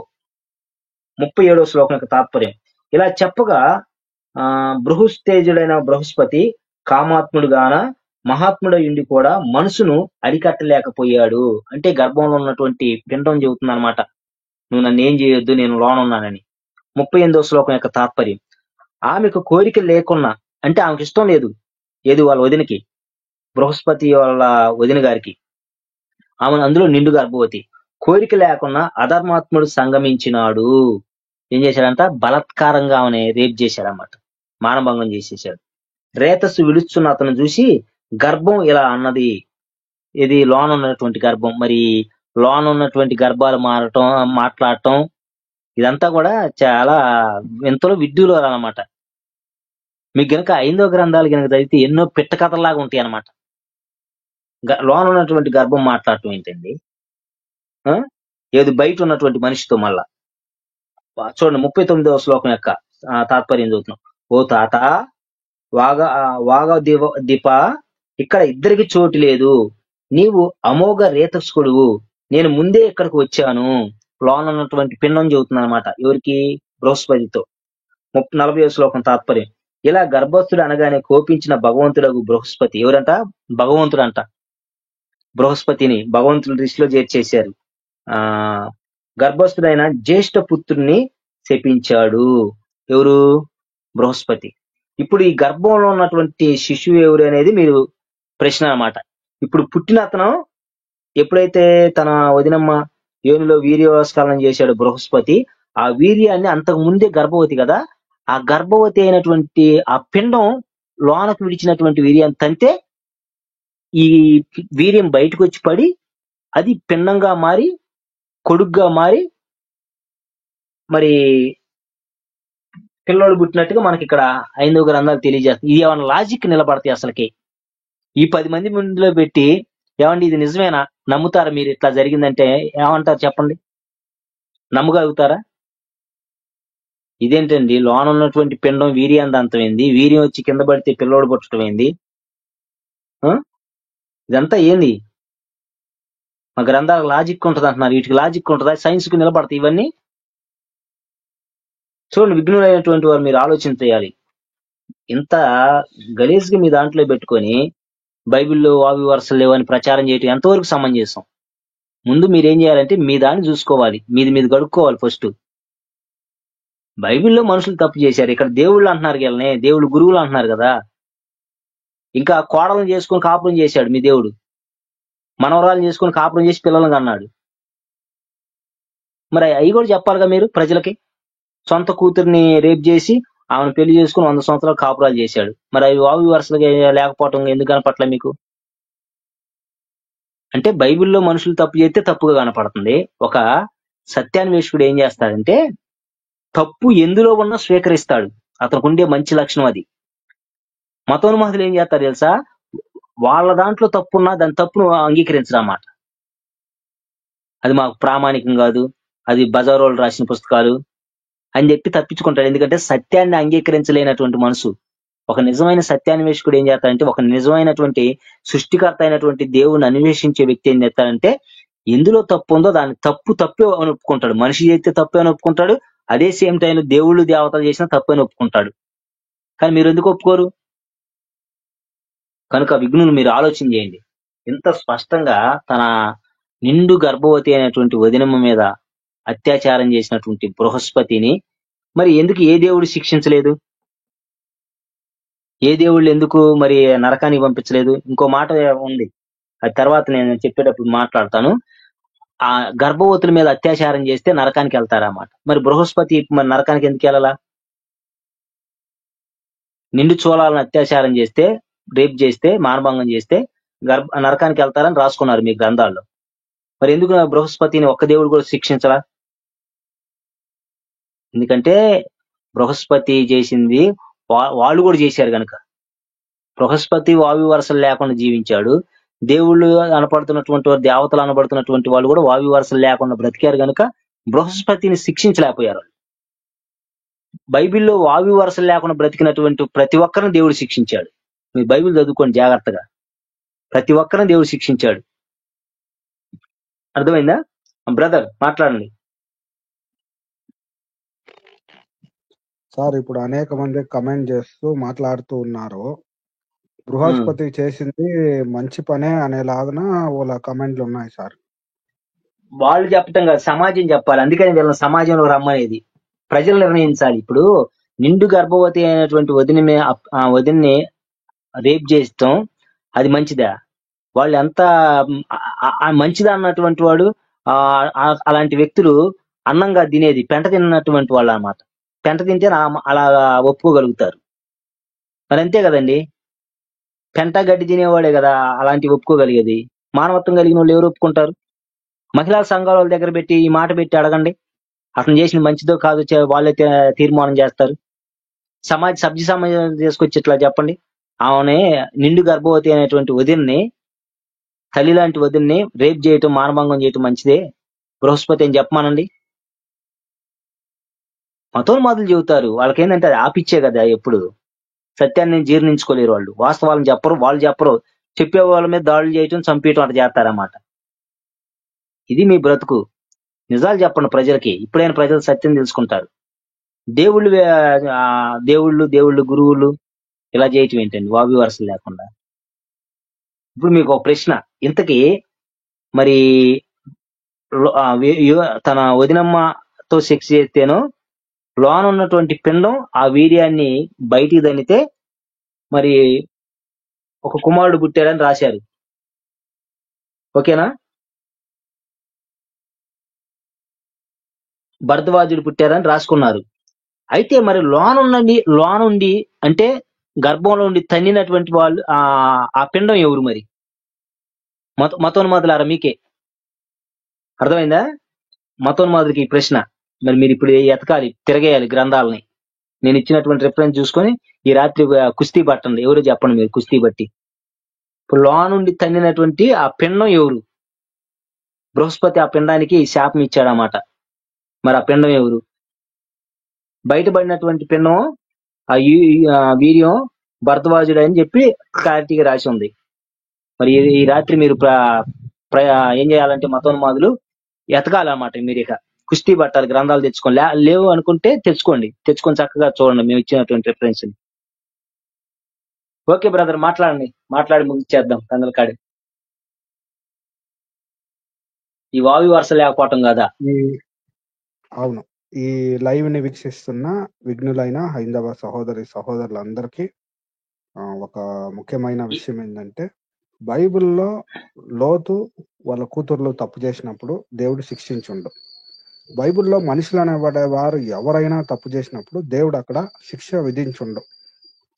37వ శ్లోకం యొక్క తాత్పర్యం. ఇలా చెప్పగా బృహస్తేజుడైన బృహస్పతి కామాత్ముడుగాన మహాత్ముడయుండి కూడా మనసును అరికట్టలేకపోయాడు. అంటే గర్భంలో ఉన్నటువంటి పిండం చెబుతుంది అనమాట, నువ్వు నన్ను ఏం చేయొద్దు, నేను లోనున్నానని. 38వ శ్లోకం యొక్క తాత్పర్యం. ఆమెకు కోరిక లేకున్నా, అంటే ఆమెకు ఇష్టం లేదు, ఏది వాళ్ళ వదినకి, బృహస్పతి వాళ్ళ వదిన గారికి, ఆమె అందులో నిండు గర్భవతి. కోరిక లేకున్నా అధర్మాత్ముడు సంగమించినాడు. ఏం చేశాడంట? బలత్కారంగా ఆమె రేప్ చేశాడన్నమాట, మానభంగం చేసేసాడు. రేతస్సు విడుస్తున్న అతను చూసి గర్భం ఇలా అన్నది. ఇది లోన ఉన్నటువంటి గర్భం. మరి లోన ఉన్నటువంటి గర్భాలు మాట్లాడటం ఇదంతా కూడా చాలా ఎంతలో విడ్డూలు అన్నమాట. మీకు గనక 5వ గ్రంథాలు గనక చదివితే ఎన్నో పిట్ట కథలాగా ఉంటాయి అన్నమాట. లోన ఉన్నటువంటి గర్భం మాట్లాడటం ఏంటండి? ఆ? ఏది బయట ఉన్నటువంటి మనిషితో మళ్ళా చూడండి 39వ శ్లోకం యొక్క తాత్పర్యం చదువుతున్నాం. ఓ తాత వాగ దీప, ఇక్కడ ఇద్దరికి చోటు లేదు, నీవు అమోఘ రేతస్కుడువు, నేను ముందే ఇక్కడికి వచ్చాను. లోన ఉన్నటువంటి పిండం చెబుతుంది అనమాట. ఎవరికి? బృహస్పతితో. 40వ శ్లోకం తాత్పర్యం. ఇలా గర్భస్థుడు అనగానే కోపించిన భగవంతుడు బృహస్పతి. ఎవరంట? భగవంతుడు అంట. బృహస్పతిని భగవంతుడి దృష్టిలో చేర్చేశారు. గర్భస్థుడైన జ్యేష్ఠ పుత్రుని శపించాడు. ఎవరు? బృహస్పతి. ఇప్పుడు ఈ గర్భంలో ఉన్నటువంటి శిశువు ఎవరు అనేది మీరు ప్రశ్న అన్నమాట. ఇప్పుడు పుట్టిన అతను ఎప్పుడైతే తన వదినమ్మ యోనిలో వీర్యోస్కాలం చేశాడు బృహస్పతి, ఆ వీర్యాన్ని అంతకు ముందే గర్భవతి కదా, ఆ గర్భవతి అయినటువంటి ఆ పిండం లోనకు విడిచినటువంటి వీర్యాన్ని తంతే ఈ వీర్యం బయటకు వచ్చి పడి అది పిండంగా మారి కొడుగ్గా మారి మరి పిల్లోడు పుట్టినట్టుగా మనకి ఇక్కడ 5 గ్రంథాలు తెలియజేస్తాయి. ఇది ఏమన్నా లాజిక్ నిలబడతాయి అసలుకి? ఈ 10 మంది ముందులో పెట్టి ఏమండి ఇది నిజమేనా, నమ్ముతారా మీరు ఇట్లా జరిగిందంటే? ఏమంటారు చెప్పండి? నమ్మగలుగుతారా? ఇదేంటండి లోన ఉన్నటువంటి పిండం వీర్యాంతం ఏంది, వీర్యం వచ్చి కింద పడితే పిల్లోడు పుట్టడం ఏంది? ఇదంతా ఏంది? మా గ్రంథాలకు లాజిక్ ఉంటుంది అంటున్నారు, వీటికి లాజిక్ ఉంటుందా? సైన్స్ కు నిలబడతాయి ఇవన్నీ? చూడండి, విఘ్నులైనటువంటి వారు మీరు ఆలోచన చేయాలి. ఇంత గలీజ్గా మీ దాంట్లో పెట్టుకొని బైబిల్లో వావి వరుసలు లేవని ప్రచారం చేయటం ఎంతవరకు సమంజసం? ముందు మీరేం చేయాలంటే మీ దాన్ని చూసుకోవాలి, మీది గడుక్కోవాలి ఫస్ట్. బైబిల్లో మనుషులు తప్పు చేశారు, ఇక్కడ దేవుళ్ళు అంటున్నారు వీళ్ళని, దేవుళ్ళు గురువులు అంటున్నారు కదా. ఇంకా కోడలను చేసుకుని కాపురం చేశాడు మీ దేవుడు, మనవరాలను చేసుకుని కాపురం చేసి పిల్లలను అన్నాడు. మరి అవి కూడా చెప్పాలిగా మీరు ప్రజలకి. సొంత కూతుర్ని రేప్ చేసి ఆమెను పెళ్లి చేసుకుని 100 సంవత్సరాలు కాపురాలు చేశాడు. మరి అవి వావి వరుసలుగా లేకపోవటం ఎందుకు కనపట్ల మీకు? అంటే బైబిల్లో మనుషులు తప్పు చేస్తే తప్పుగా కనపడుతుంది. ఒక సత్యాన్వేషకుడు ఏం చేస్తాడంటే తప్పు ఎందులో ఉన్నా స్వీకరిస్తాడు, అతనికి ఉండే మంచి లక్షణం అది. మతోన్మాదులు ఏం చేస్తారు తెలుసా? వాళ్ళ దాంట్లో తప్పున్నా దాని తప్పును అంగీకరించడన్నమాట. అది మాకు ప్రామాణికం కాదు, అది బజారోళ్ళు రాసిన పుస్తకాలు అని చెప్పి తప్పించుకుంటాడు. ఎందుకంటే సత్యాన్ని అంగీకరించలేనటువంటి మనసు. ఒక నిజమైన సత్యాన్వేషకుడు ఏం చేస్తాడంటే, ఒక నిజమైనటువంటి సృష్టికర్త అయినటువంటి దేవుని అన్వేషించే వ్యక్తి ఏం చేస్తాడంటే ఎందులో తప్పు ఉందో దాన్ని తప్పే అని ఒప్పుకుంటాడు. మనిషి చేస్తే తప్పే అని ఒప్పుకుంటాడు, అదే సేమ్ టైంలో దేవుళ్ళు దేవతలు చేసినా తప్పు అని ఒప్పుకుంటాడు. కానీ మీరు ఎందుకు ఒప్పుకోరు? కనుక విఘ్నులు మీరు ఆలోచన చేయండి. ఇంత స్పష్టంగా తన నిండు గర్భవతి అయినటువంటి వదినమ్మ మీద అత్యాచారం చేసినటువంటి బృహస్పతిని మరి ఎందుకు ఏ దేవుడు శిక్షించలేదు? ఏ దేవుళ్ళు ఎందుకు మరి నరకానికి పంపించలేదు? ఇంకో మాట ఉంది, అది తర్వాత నేను చెప్పేటప్పుడు మాట్లాడతాను. ఆ గర్భవతుల మీద అత్యాచారం చేస్తే నరకానికి వెళ్తారన్నమాట. మరి బృహస్పతి మరి నరకానికి ఎందుకు వెళ్ళాలా? నిండు చూలాలను అత్యాచారం చేస్తే, రేప్ చేస్తే, మానభంగం చేస్తే నరకానికి వెళ్తారని రాసుకున్నారు మీ గ్రంథాల్లో. మరి ఎందుకు బృహస్పతిని ఒక్క దేవుడు కూడా శిక్షించలా? ఎందుకంటే బృహస్పతి చేసింది వాళ్ళు కూడా చేశారు కనుక. బృహస్పతి వాయు వరసలు లేకుండా జీవించాడు, దేవుళ్ళు అనపడుతున్నటువంటి వారు, దేవతలు అనబడుతున్నటువంటి వాళ్ళు కూడా వాయు వరసలు లేకుండా బ్రతికారు కనుక బృహస్పతిని శిక్షించలేకపోయారు. బైబిల్లో వాయు వరసలు లేకుండా బ్రతికినటువంటి ప్రతి ఒక్కరిని దేవుడు శిక్షించాడు. మీరు బైబిల్ చదువుకోండి జాగ్రత్తగా, ప్రతి ఒక్కరిని దేవుడు శిక్షించాడు. అర్థమైందా? బ్రదర్ మాట్లాడండి సార్. ఇప్పుడు అనేక మంది కమెంట్ చేస్తూ మాట్లాడుతూ ఉన్నారు, బృహస్పతి చేసింది మంచి పనే అనేలాగా వాళ్ళ కమెంట్లు ఉన్నాయి సార్. వాళ్ళు చెప్పటం కాదు, సమాజం చెప్పాలి. అందుకని వీళ్ళని సమాజంలో రమ్మనేది. ప్రజలు నిర్ణయించాలి. ఇప్పుడు నిండు గర్భవతి అయినటువంటి వదిన్ని రేప్ చేస్తాం అది మంచిదా? వాళ్ళు ఎంత మంచిదా అన్నటువంటి వాడు అలాంటి వ్యక్తులు అన్నంగా తినేది పెంట తిన్నటువంటి వాళ్ళు అన్నమాట. పెంట తింటే అలా ఒప్పుకోగలుగుతారు. మరి అంతే కదండి, పెంట గడ్డి తినేవాడే కదా అలాంటి ఒప్పుకోగలిగేది. మానవత్వం కలిగిన వాళ్ళు ఎవరు ఒప్పుకుంటారు? మహిళా సంఘాల వాళ్ళ దగ్గర పెట్టి ఈ మాట పెట్టి అడగండి, అతను చేసిన మంచిదో కాదో వాళ్ళే తీర్మానం చేస్తారు. సభ్య సమాజం తీసుకొచ్చి ఇట్లా చెప్పండి, ఆమె నిండు గర్భవతి అయినటువంటి వదిన్ని తల్లి లాంటి వదిన్ని రేప్ చేయటం, మానభంగం చేయటం మంచిదే? బృహస్పతి అని చెప్పమానండి. మతోన్మాదులు చెబుతారు, వాళ్ళకేంటంటే అది ఆపిచ్చే కదా. ఎప్పుడు సత్యాన్ని జీర్ణించుకోలేరు వాళ్ళు, వాస్తవాలను చెప్పరు, వాళ్ళు చెప్పరు, చెప్పే వాళ్ళ మీద దాడులు చేయటం, చంపేయటం అట్లా చేస్తారన్నమాట. ఇది మీ బ్రతుకు. నిజాలు చెప్పండి ప్రజలకి, ఇప్పుడైనా ప్రజలు సత్యం తెలుసుకుంటారు. దేవుళ్ళు దేవుళ్ళు గురువులు ఇలా చేయటం ఏంటండి వావి వరసలు లేకుండా? ఇప్పుడు మీకు ఒక ప్రశ్న, ఇంతకీ మరి తన వదినమ్మతో సెక్స్ చేస్తేనో లోన ఉన్నటువంటి పిండం ఆ వీర్యాన్ని బయటికి దన్నితే మరి ఒక కుమారుడు పుట్టారని రాశారు. ఓకేనా? భరద్వాజుడు పుట్టారని రాసుకున్నారు. అయితే మరి లోనుండి అంటే గర్భంలో ఉండి తన్నినటువంటి వాళ్ళు ఆ పిండం ఎవరు? మరి మతోన్మాదులారా మీకే అర్థమైందా? మతోన్మాదులకి ఈ ప్రశ్న. మరి మీరు ఇప్పుడు ఎతకాలి, తిరగేయాలి గ్రంథాలని. నేను ఇచ్చినటువంటి రిఫరెన్స్ చూసుకొని ఈ రాత్రి కుస్తీ పట్టండి. ఎవరో చెప్పండి మీరు కుస్తీ బట్టి. ఇప్పుడు లోనుండి తన్నినటువంటి ఆ పిండం ఎవరు? బృహస్పతి ఆ పిండానికి శాపం ఇచ్చాడన్నమాట. మరి ఆ పిండం ఎవరు? బయటపడినటువంటి పిండం ఆ వీర్యం భరద్వాజుడు అని చెప్పి క్లారిటీగా రాసి ఉంది. మరి ఈ రాత్రి మీరు ఏం చేయాలంటే మతోన్మాదులు ఎతకాలన్నమాట. మీరు ఇక కుస్తీ పట్టాలి, గ్రంథాలు తెచ్చుకోండి. లేవు అనుకుంటే తెచ్చుకొని చక్కగా చూడండి మేము ఇచ్చినటువంటి రిఫరెన్స్ ని. ఓకే బ్రదర్, మాట్లాడి ముగిచ్చేద్దాం కందలకాడి. ఈ వావి వరుస లేకపోవటం కదా. అవును, ఈ లైవ్ ని వీక్షిస్తున్న విఘ్నులైన హైందవ సహోదరులందరికీ ఒక ముఖ్యమైన విషయం ఏంటంటే, బైబిల్లో లోతు వాళ్ళ కూతుర్లు తప్పు చేసినప్పుడు దేవుడు శిక్షించుండు. బైబిల్లో మనుషులు అనేవారు ఎవరైనా తప్పు చేసినప్పుడు దేవుడు అక్కడ శిక్ష విధించుండు.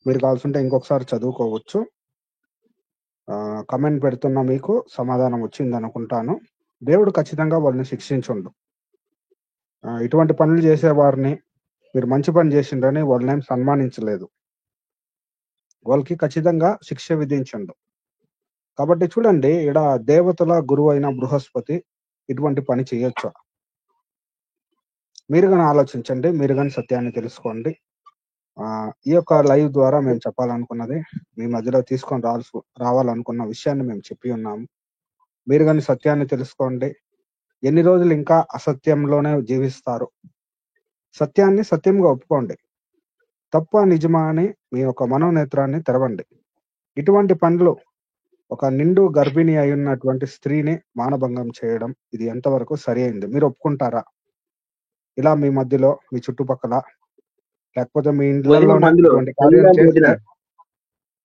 మీరు కావాల్సింటే ఇంకొకసారి చదువుకోవచ్చు. కమెంట్ పెడుతున్న మీకు సమాధానం వచ్చింది అనుకుంటాను. దేవుడు ఖచ్చితంగా వాళ్ళని శిక్షించుండు. ఇటువంటి పనులు చేసేవారిని మీరు మంచి పని చేసిండ్రని వాళ్ళనేం సన్మానించలేదు, వాళ్ళకి ఖచ్చితంగా శిక్ష విధించండు. కాబట్టి చూడండి, ఇక్కడ దేవతల గురువు అయిన బృహస్పతి ఇటువంటి పని చేయొచ్చు? మీరు కానీ ఆలోచించండి, మీరు కానీ సత్యాన్ని తెలుసుకోండి. ఈ యొక్క లైవ్ ద్వారా మేము చెప్పాలనుకున్నది, మీ మధ్యలో తీసుకొని రావాలనుకున్న విషయాన్ని మేము చెప్పి ఉన్నాము. మీరు కానీ సత్యాన్ని తెలుసుకోండి. ఎన్ని రోజులు ఇంకా అసత్యంలోనే జీవిస్తారు? సత్యాన్ని సత్యంగా ఒప్పుకోండి. తప్ప నిజమా అని మీ యొక్క మనోనేత్రాన్ని తెరవండి. ఇటువంటి పనులు, ఒక నిండు గర్భిణి అయి ఉన్నటువంటి స్త్రీని మానభంగం చేయడం, ఇది ఎంతవరకు సరి అయింది? మీరు ఒప్పుకుంటారా? ఇలా మీ మధ్యలో, మీ చుట్టుపక్కల, లేకపోతే మీ ఇంట్లోనే ఇటువంటి కార్యం చేస్తే,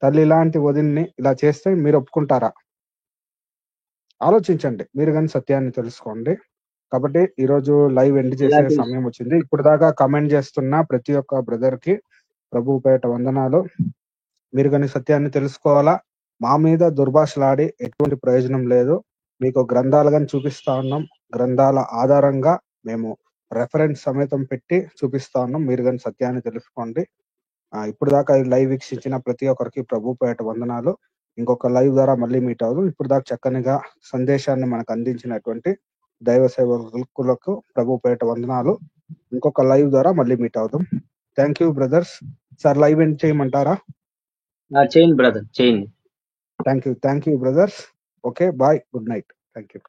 తల్లి లాంటి వదిన్ని ఇలా చేస్తే మీరు ఒప్పుకుంటారా? ఆలోచించండి, మీరు కానీ సత్యాన్ని తెలుసుకోండి. కాబట్టి ఈరోజు లైవ్ ఎండ్ చేసే సమయం వచ్చింది. ఇప్పుడు దాకా కమెంట్ చేస్తున్న ప్రతి ఒక్క బ్రదర్ కి ప్రభు పేట వందనాలు. మీరు కానీ సత్యాన్ని తెలుసుకోవాలా? మా మీద దుర్భాషలాడి ఎటువంటి ప్రయోజనం లేదు. మీకు గ్రంథాలు కానీ చూపిస్తా ఉన్నాం, గ్రంథాల ఆధారంగా మేము రెఫరెన్స్ సమేతం పెట్టి చూపిస్తా ఉన్నాం. మీరు కానీ సత్యాన్ని తెలుసుకోండి. ఇప్పుడు దాకా లైవ్ వీక్షించిన ప్రతి ఒక్కరికి ప్రభు పేట వందనాలు. ఇంకొక లైవ్ ద్వారా మళ్ళీ మీట్ అవుదాం. ఇప్పుడు దాకా చక్కనిగా సందేశాన్ని మనకు అందించినటువంటి దైవ సేవకులకు ప్రభు పేట వందనాలు. ఇంకొక లైవ్ ద్వారా మళ్ళీ మీట్ అవుదాం. Thank you brothers. Sir live end చేయమంటారా? చేయండి బ్రదర్, చేయండి. Thank you brothers. Okay, bye, good night. Thank you.